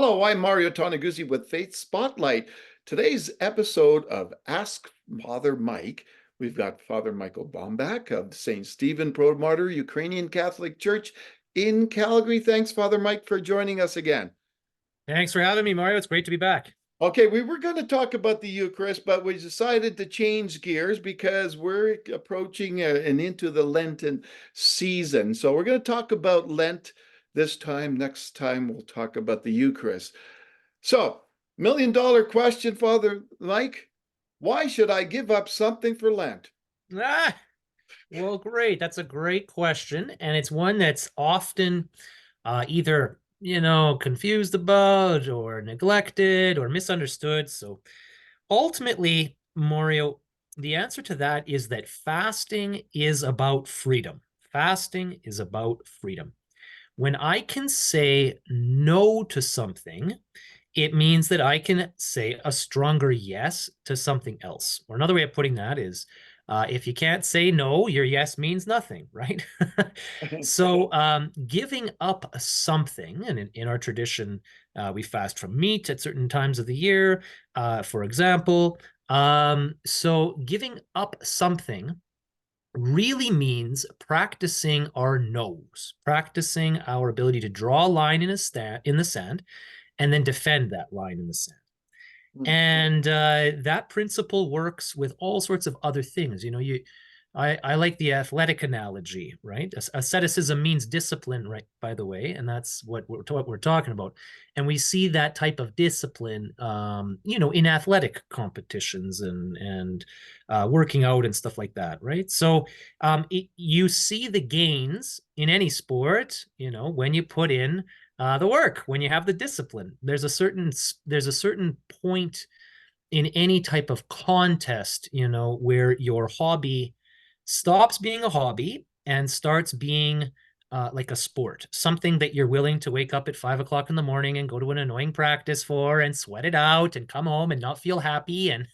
Hello, I'm Mario Toneguzzi with Faith Spotlight. Today's episode of Ask Father Mike, we've got Father Michael Bombak of St. Stephen Protomartyr, Ukrainian Catholic Church in Calgary. Thanks, Father Mike, for joining us again. Thanks for having me, Mario. It's great to be back. Okay, we were going to talk about the Eucharist, but we decided to change gears because we're approaching and into the Lenten season. So we're going to talk about Lent this time. Next time, we'll talk about the Eucharist. So, $1 million question, Father Mike. Why should I give up something for Lent? Ah, well, great. That's a great question. And it's one that's often either, confused about or neglected or misunderstood. So ultimately, Mario, the answer to that is that fasting is about freedom. Fasting is about freedom. When I can say no to something, it means that I can say a stronger yes to something else. Or another way of putting that is if you can't say no, your yes means nothing, right? So giving up something, and in our tradition, we fast from meat at certain times of the year, for example. So giving up something really means practicing our no's, practicing our ability to draw a line in the sand and then defend that line in the sand. And that principle works with all sorts of other things. I like the athletic analogy, right? Asceticism means discipline, right? By the way, and that's what we're talking about. And we see that type of discipline, in athletic competitions and working out and stuff like that, right? So you see the gains in any sport, when you put in the work, when you have the discipline. There's a certain point in any type of contest, where your hobby stops being a hobby and starts being like a sport, something that you're willing to wake up at 5 o'clock in the morning and go to an annoying practice for and sweat it out and come home and not feel happy and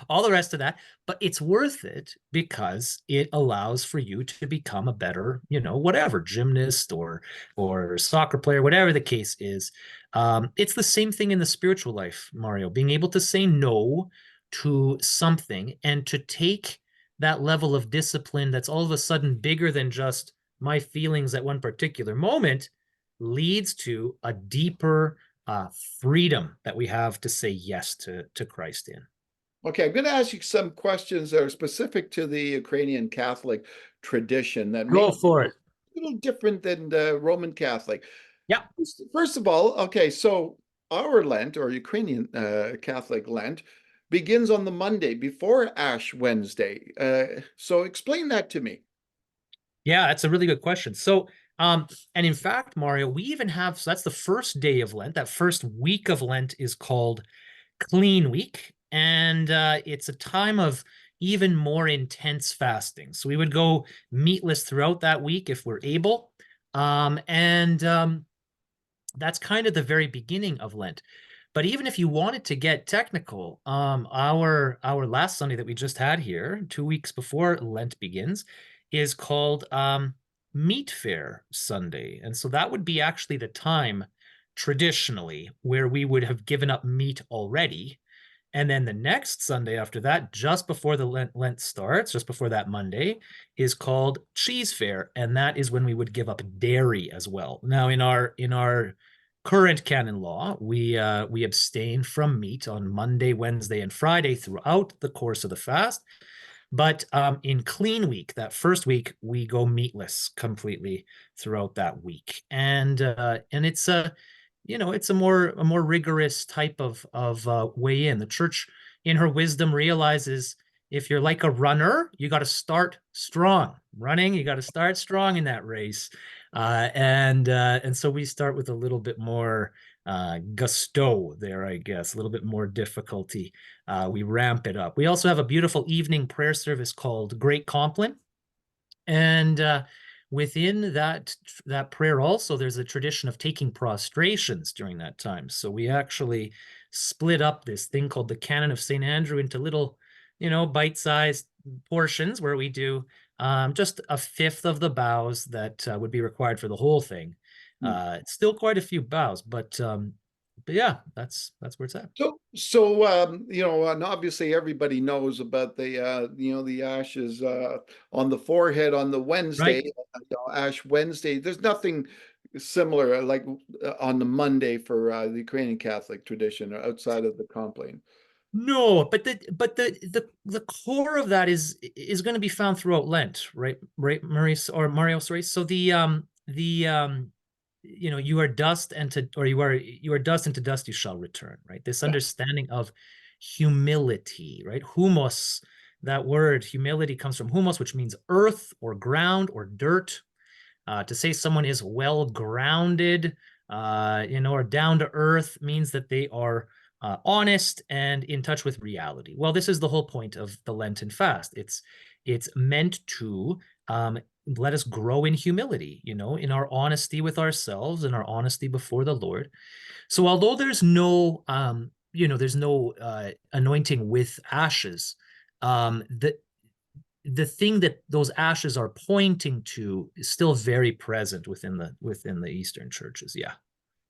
all the rest of that. But it's worth it because it allows for you to become a better, whatever, gymnast or soccer player, whatever the case is. It's the same thing in the spiritual life, Mario, being able to say no to something and to take that level of discipline that's all of a sudden bigger than just my feelings at one particular moment leads to a deeper freedom that we have to say yes to Christ in. Okay, I'm going to ask you some questions that are specific to the Ukrainian Catholic tradition that may Go be for it. a little different than the Roman Catholic. Yeah. First of all, okay, so our Lent or Ukrainian Catholic Lent begins on the Monday before Ash Wednesday. So explain that to me. Yeah, that's a really good question. So, and in fact, Mario, we even have, so that's the first day of Lent. That first week of Lent is called Clean Week. And it's a time of even more intense fasting. So we would go meatless throughout that week if we're able. And That's kind of the very beginning of Lent. But even if you wanted to get technical, our last Sunday that we just had here, 2 weeks before Lent begins, is called Meat Fair Sunday, and so that would be actually the time traditionally where we would have given up meat already, and then the next Sunday after that, just before the Lent starts, just before that Monday, is called Cheese Fair, and that is when we would give up dairy as well. Now, in our current canon law, we abstain from meat on Monday, Wednesday, and Friday throughout the course of the fast. But in Clean Week, that first week, we go meatless completely throughout that week, and it's a more rigorous type of way in. The church, in her wisdom, realizes if you're like a runner, you got to start strong. Running, you got to start strong in that race, and so we start with a little bit more gusto there, I guess, a little bit more difficulty. We ramp it up. We also have a beautiful evening prayer service called Great Compline, and within that prayer also there's a tradition of taking prostrations during that time. So we actually split up this thing called the Canon of St. Andrew into little, bite-sized portions where we do just a fifth of the bows that would be required for the whole thing. It's still quite a few bows, but but yeah, that's where it's at. And obviously everybody knows about the ashes on the forehead on the Wednesday, Right. Ash Wednesday. There's nothing similar like on the Monday for the Ukrainian Catholic tradition outside of the complaint. No, but the core of that is going to be found throughout Lent, right? Right, Mario, sorry. So you are dust and to or you are dust and to dust you shall return, right? This Yeah. understanding of humility, right? Humos, that word humility comes from humus, which means earth or ground or dirt. To say someone is well grounded, or down to earth means that they are honest and in touch with reality. Well, this is the whole point of the Lenten fast. It's meant to let us grow in humility, in our honesty with ourselves and our honesty before the Lord. So although there's no anointing with ashes, the thing that those ashes are pointing to is still very present within the Eastern churches. Yeah.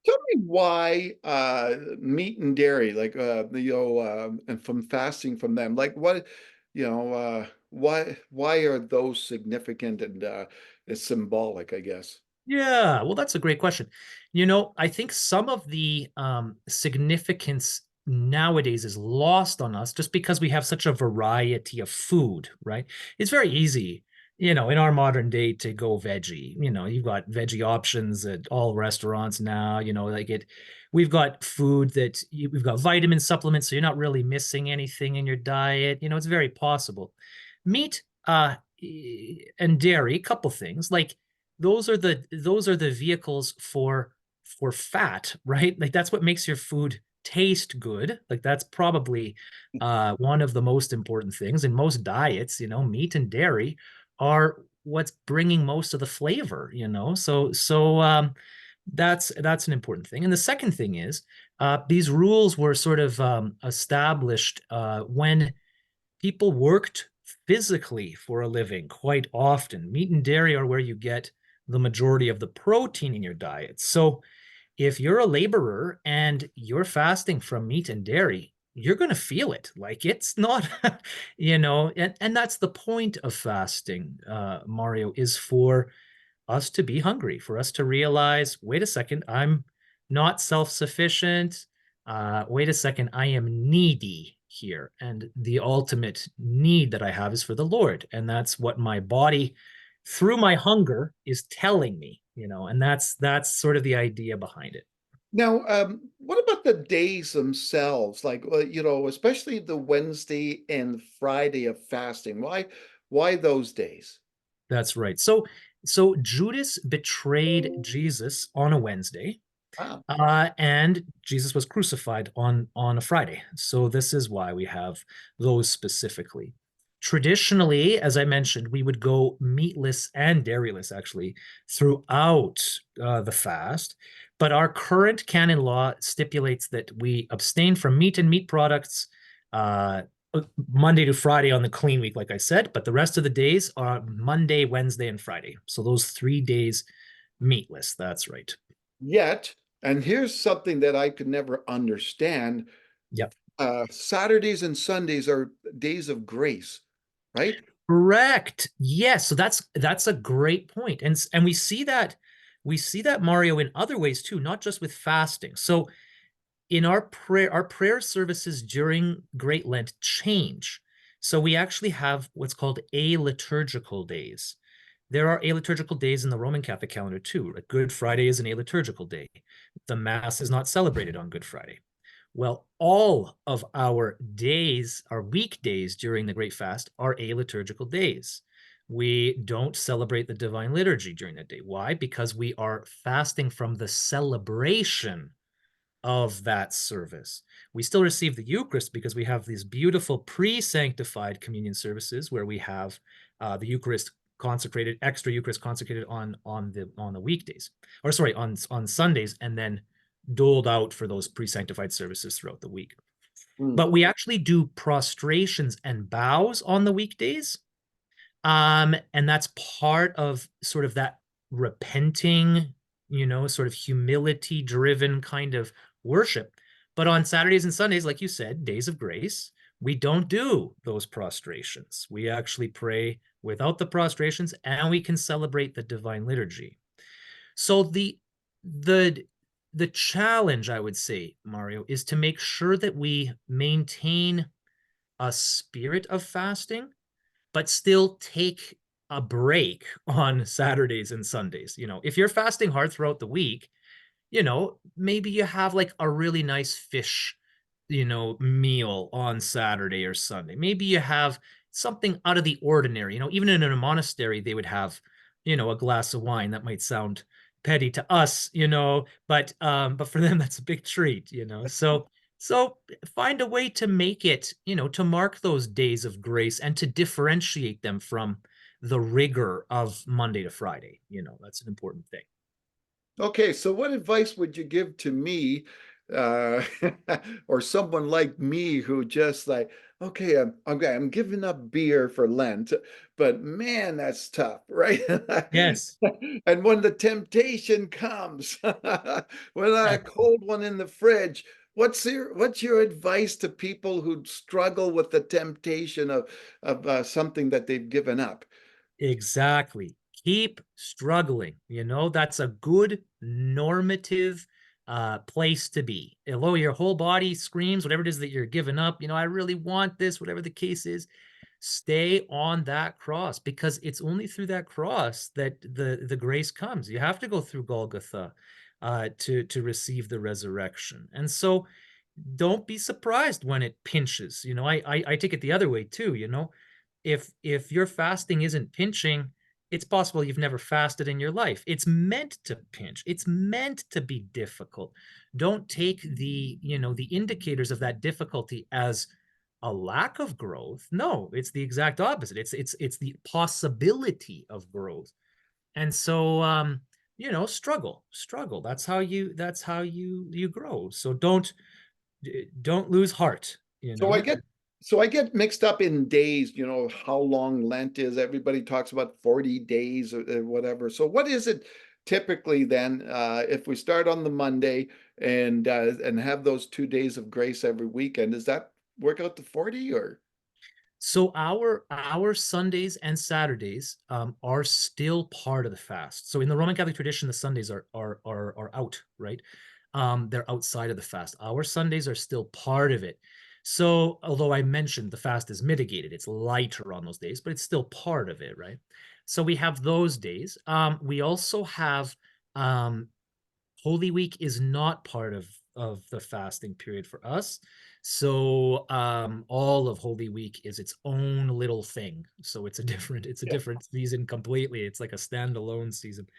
Tell me why meat and dairy, like and from fasting from them, like why are those significant and is symbolic, I guess. Yeah, well, that's a great question. I think some of the significance nowadays is lost on us just because we have such a variety of food, right? It's very easy, in our modern day to go veggie. You've got veggie options at all restaurants now, we've got food we've got vitamin supplements, so you're not really missing anything in your diet. It's very possible. Meat, and dairy, a couple things like those are the vehicles for fat, right? Like that's what makes your food taste good. Like that's probably one of the most important things in most diets. Meat and dairy are what's bringing most of the flavor. So that's an important thing. And the second thing is these rules were sort of established when people worked physically for a living quite often. Meat and dairy are where you get the majority of the protein in your diet. So if you're a laborer and you're fasting from meat and dairy, you're going to feel it. Like it's not, and that's the point of fasting, Mario, is for us to be hungry, for us to realize, wait a second, I'm not self-sufficient. Wait a second, I am needy here. And the ultimate need that I have is for the Lord. And that's what my body, through my hunger, is telling me, and that's sort of the idea behind it. Now, what about the days themselves? Like, especially the Wednesday and Friday of fasting. Why those days? That's right. So Judas betrayed Jesus on a Wednesday. Wow. And Jesus was crucified on a Friday. So this is why we have those specifically. Traditionally, as I mentioned, we would go meatless and dairyless actually throughout the fast. But our current canon law stipulates that we abstain from meat and meat products uh, Monday to Friday on the clean week, like I said. But the rest of the days are Monday, Wednesday, and Friday. So those 3 days meatless. That's right. Yet, and here's something that I could never understand. Yep. Saturdays and Sundays are days of grace, right? Correct. Yes. So that's a great point. And we see that Mario in other ways too, not just with fasting. So in our prayer services during Great Lent change. So we actually have what's called aliturgical days. There are aliturgical days in the Roman Catholic calendar too. Like Good Friday is an aliturgical day. The Mass is not celebrated on Good Friday. Well, all of our days, our weekdays during the Great Fast, are aliturgical days. We don't celebrate the Divine Liturgy during that day. Why? Because we are fasting from the celebration of that service. We still receive the Eucharist because we have these beautiful pre-sanctified communion services where we have the Eucharist consecrated, extra Eucharist consecrated on the weekdays, or sorry, on Sundays, and then doled out for those pre-sanctified services throughout the week. Mm. But we actually do prostrations and bows on the weekdays. And that's part of sort of that repenting, sort of humility driven kind of worship. But on Saturdays and Sundays, like you said, days of grace, we don't do those prostrations. We actually pray without the prostrations, and we can celebrate the divine liturgy. So the the challenge, I would say, Mario, is to make sure that we maintain a spirit of fasting, but still take a break on Saturdays and Sundays. If you're fasting hard throughout the week, maybe you have like a really nice fish, meal on Saturday or Sunday. Maybe you have something out of the ordinary. Even in a monastery, they would have, a glass of wine. That might sound petty to us, but for them, that's a big treat. So find a way to make it, to mark those days of grace and to differentiate them from the rigor of Monday to Friday. That's an important thing. Okay, so what advice would you give to me, uh, or someone like me who just like, I'm giving up beer for Lent, but man, that's tough, right? Yes. And when the temptation comes, when a cold one in the fridge, what's your advice to people who struggle with the temptation of something that they've given up? Exactly. Keep struggling. That's a good normative place to be. Although your whole body screams, whatever it is that you're giving up, I really want this, whatever the case is, stay on that cross, because it's only through that cross that the grace comes. You have to go through Golgotha to receive the resurrection. And so don't be surprised when it pinches. I take it the other way too. If your fasting isn't pinching, it's possible you've never fasted in your life. It's meant to pinch. It's meant to be difficult. Don't take the indicators of that difficulty as a lack of growth. No, it's the exact opposite. It's the possibility of growth. And so struggle. That's how you grow. So don't lose heart, So I get mixed up in days, how long Lent is. Everybody talks about 40 days or whatever. So what is it typically then, if we start on the Monday and have those 2 days of grace every weekend, does that work out to 40 or? So our Sundays and Saturdays are still part of the fast. So in the Roman Catholic tradition, the Sundays are out, right? They're outside of the fast. Our Sundays are still part of it. So although I mentioned the fast is mitigated, it's lighter on those days, but it's still part of it, right? So we have those days. We also have Holy Week is not part of the fasting period for us. So all of Holy Week is its own little thing. So it's a Yeah. different season completely. It's like a standalone season.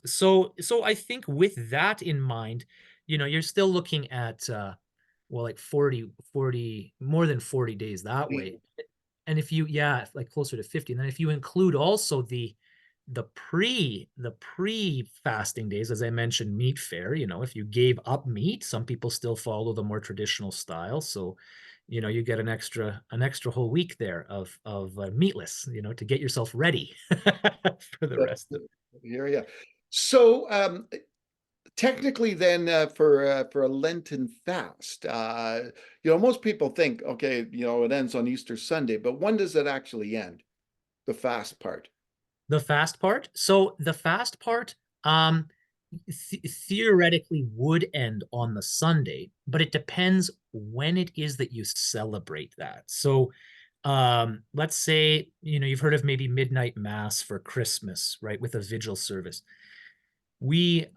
So I think with that in mind, you're still looking at well, like 40 more than 40 days that way. And if you, yeah, like closer to 50, and then if you include also the pre fasting days, as I mentioned, meat fare, if you gave up meat, some people still follow the more traditional style. So, you get an extra whole week there of meatless, to get yourself ready for the rest of it. Here, yeah. So technically then, for a Lenten fast, most people think, okay, it ends on Easter Sunday, but when does it actually end? The fast part. The fast part. So the fast part, theoretically would end on the Sunday, but it depends when it is that you celebrate that. So, let's say, you've heard of maybe midnight mass for Christmas, right? With a vigil service. We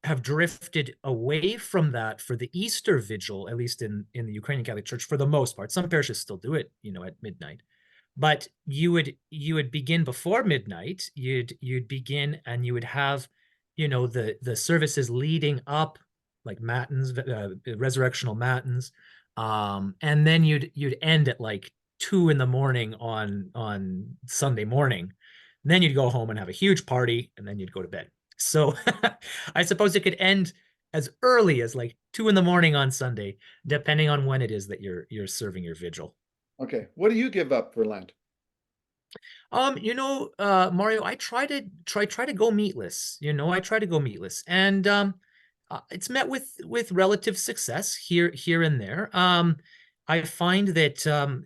have drifted away from that for the Easter vigil, at least in the Ukrainian Catholic Church, for the most part. Some parishes still do it, at midnight, but you would begin before midnight. You'd begin, and you would have, the services leading up, like matins, resurrectional matins, and then you'd end at like 2 in the morning on Sunday morning. And then you'd go home and have a huge party, and then you'd go to bed. So I suppose it could end as early as like 2 in the morning on Sunday, depending on when it is that you're serving your vigil. Okay. What do you give up for Lent? Mario, I try to go meatless. I try to go meatless, and It's met with relative success here and there. I find that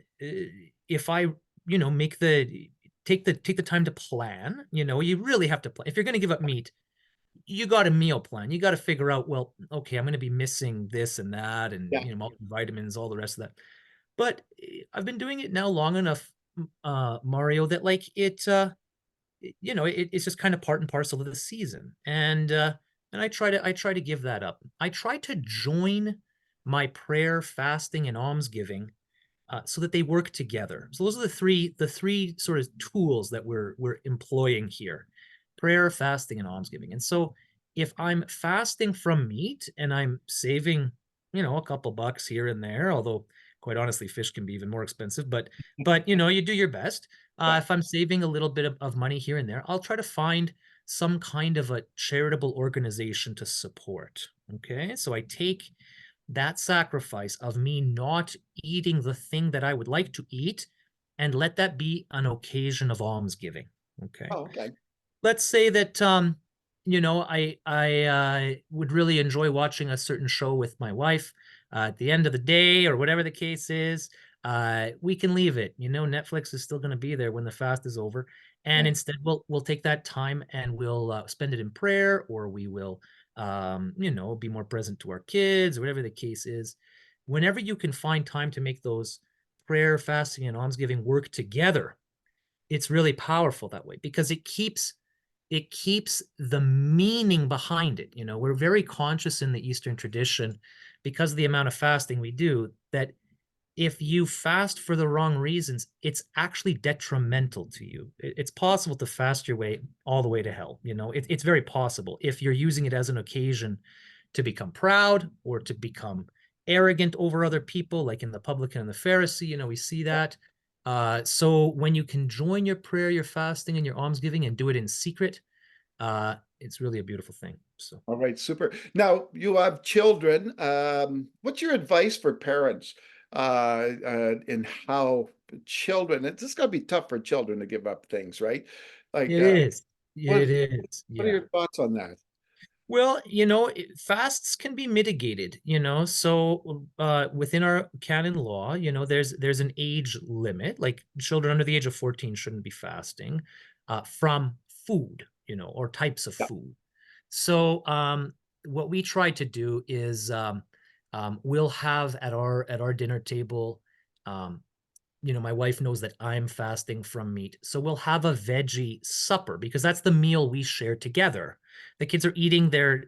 if I make the take the time to plan, you really have to plan. If you're going to give up meat, you got a meal plan. You got to figure out, well, okay, I'm going to be missing this and that, and Yeah. multivitamins, all the rest of that. But I've been doing it now long enough, Mario, that like it's just kind of part and parcel of the season. And I try to give that up. I try to join my prayer, fasting, and almsgiving so that they work together. So those are the three sort of tools that we're employing here: prayer, fasting, and almsgiving. And so if I'm fasting from meat and I'm saving, a couple bucks here and there, although quite honestly, fish can be even more expensive, but you do your best. Yeah. If I'm saving a little bit of money here and there, I'll try to find some kind of a charitable organization to support. Okay, so I take that sacrifice of me not eating the thing that I would like to eat and let that be an occasion of almsgiving. Okay. Oh, okay. Let's say that I would really enjoy watching a certain show with my wife at the end of the day or whatever the case is. We can leave it. Netflix is still going to be there when the fast is over, and Yeah. instead we'll take that time and we'll spend it in prayer, or we will be more present to our kids, or whatever the case is. Whenever you can find time to make those prayer, fasting, and almsgiving work together, it's really powerful that way because it keeps the meaning behind it. We're very conscious in the Eastern tradition, because of the amount of fasting we do, that if you fast for the wrong reasons, it's actually detrimental to you. It's possible to fast your way all the way to hell. It's very possible if you're using it as an occasion to become proud or to become arrogant over other people, like in the publican and the Pharisee. We see that. So when you can join your prayer, your fasting, and your almsgiving and do it in secret, it's really a beautiful thing. So All right, super. Now you have children. What's your advice for parents in how children? It's just got to be tough for children to give up things, right? Like, it is. what It is. what are Yeah. your thoughts on that? Well, fasts can be mitigated, so within our canon law, there's an age limit. Like children under the age of 14 shouldn't be fasting from food, or types of Yeah. food. So what we try to do is we'll have at our dinner table, um, my wife knows that I'm fasting from meat. So we'll have a veggie supper because that's the meal we share together. The kids are eating their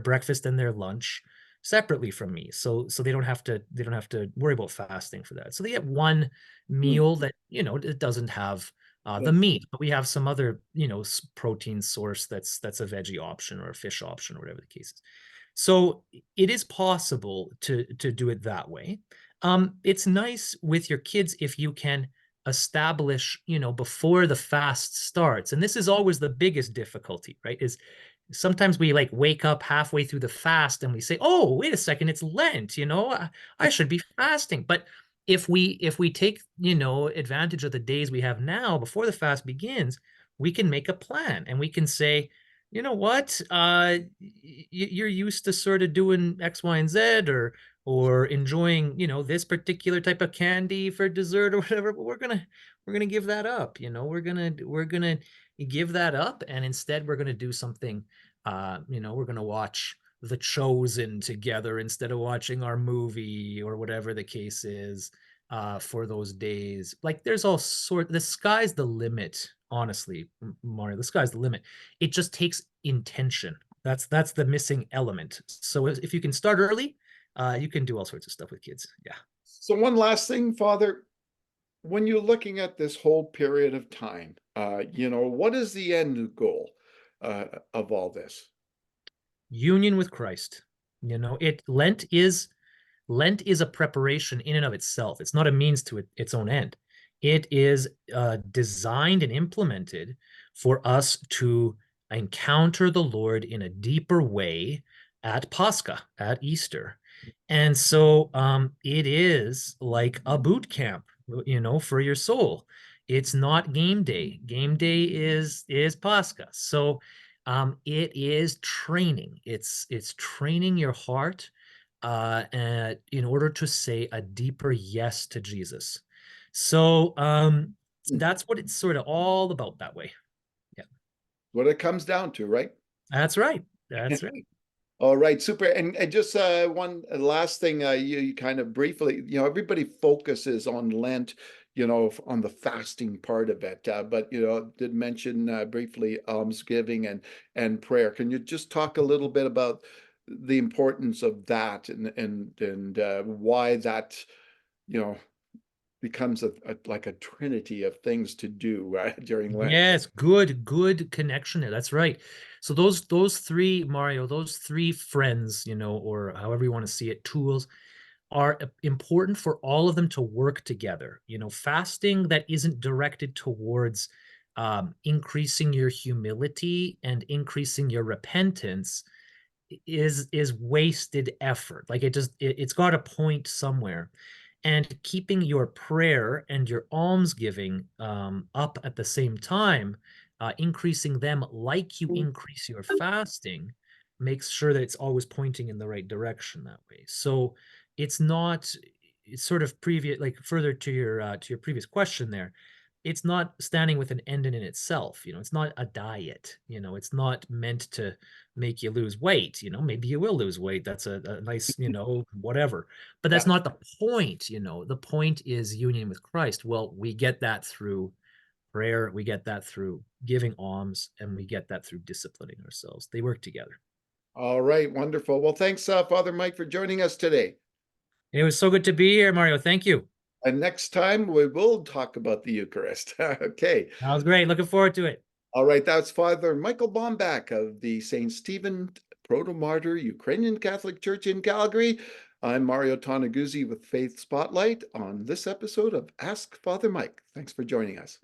breakfast and their lunch separately from me. So they don't have to worry about fasting for that. So they get one Mm. meal that, it doesn't have the meat, but we have some other, protein source that's a veggie option or a fish option or whatever the case is. So it is possible to do it that way. It's nice with your kids if you can establish, before the fast starts. And this is always the biggest difficulty, right? Is sometimes we like wake up halfway through the fast and we say, "Oh, wait a second, it's Lent, I should be fasting." But if we take, advantage of the days we have now before the fast begins, we can make a plan and we can say, you know what, you're used to sort of doing X, Y, and Z, or enjoying, this particular type of candy for dessert or whatever, but we're gonna give that up. We're gonna give that up, and instead we're gonna do something. We're gonna watch The Chosen together instead of watching our movie or whatever the case is for those days. Like there's all sort. The sky's the limit. Honestly, Mario, the sky's the limit. It just takes intention. That's the missing element. So if you can start early, you can do all sorts of stuff with kids. Yeah. So one last thing, Father, when you're looking at this whole period of time, what is the end goal of all this? Union with Christ. Lent is a preparation in and of itself. It's not a means to its own end. It is designed and implemented for us to encounter the Lord in a deeper way at Pascha, at Easter. And so it is like a boot camp, for your soul. It's not game day. Game day is Pascha. So It is training. It's training your heart in order to say a deeper yes to Jesus. So Hmm. that's what it's sort of all about that way. Yeah, What it comes down to, right? that's right. That's right. All right, super. And just one last thing, you kind of briefly, everybody focuses on Lent, on the fasting part of it, but did mention briefly almsgiving and prayer. Can you just talk a little bit about the importance of that and why that you know becomes like a trinity of things to do during Lent? Yes, good connection there. That's right. So those three, Mario, those three friends, or however you want to see it, tools are important for all of them to work together. Fasting that isn't directed towards increasing your humility and increasing your repentance is wasted effort. Like it's got a point somewhere. And keeping your prayer and your almsgiving up at the same time, increasing them like you increase your fasting, makes sure that it's always pointing in the right direction that way. So it's not, it's sort of previous, like further to your previous question there. It's not standing with an end in itself. It's not a diet. It's not meant to make you lose weight. Maybe you will lose weight. That's a nice, whatever. But that's Yeah. not the point. The point is union with Christ. Well, we get that through prayer, we get that through giving alms, and we get that through disciplining ourselves. They work together. All right, wonderful. Well, thanks, Father Mike, for joining us today. It was so good to be here, Mario. Thank you. And next time we will talk about the Eucharist. Okay. That was great. Looking forward to it. All right. That's Father Michael Bombak of the St. Stephen Protomartyr Ukrainian Catholic Church in Calgary. I'm Mario Toneguzzi with Faith Spotlight on this episode of Ask Father Mike. Thanks for joining us.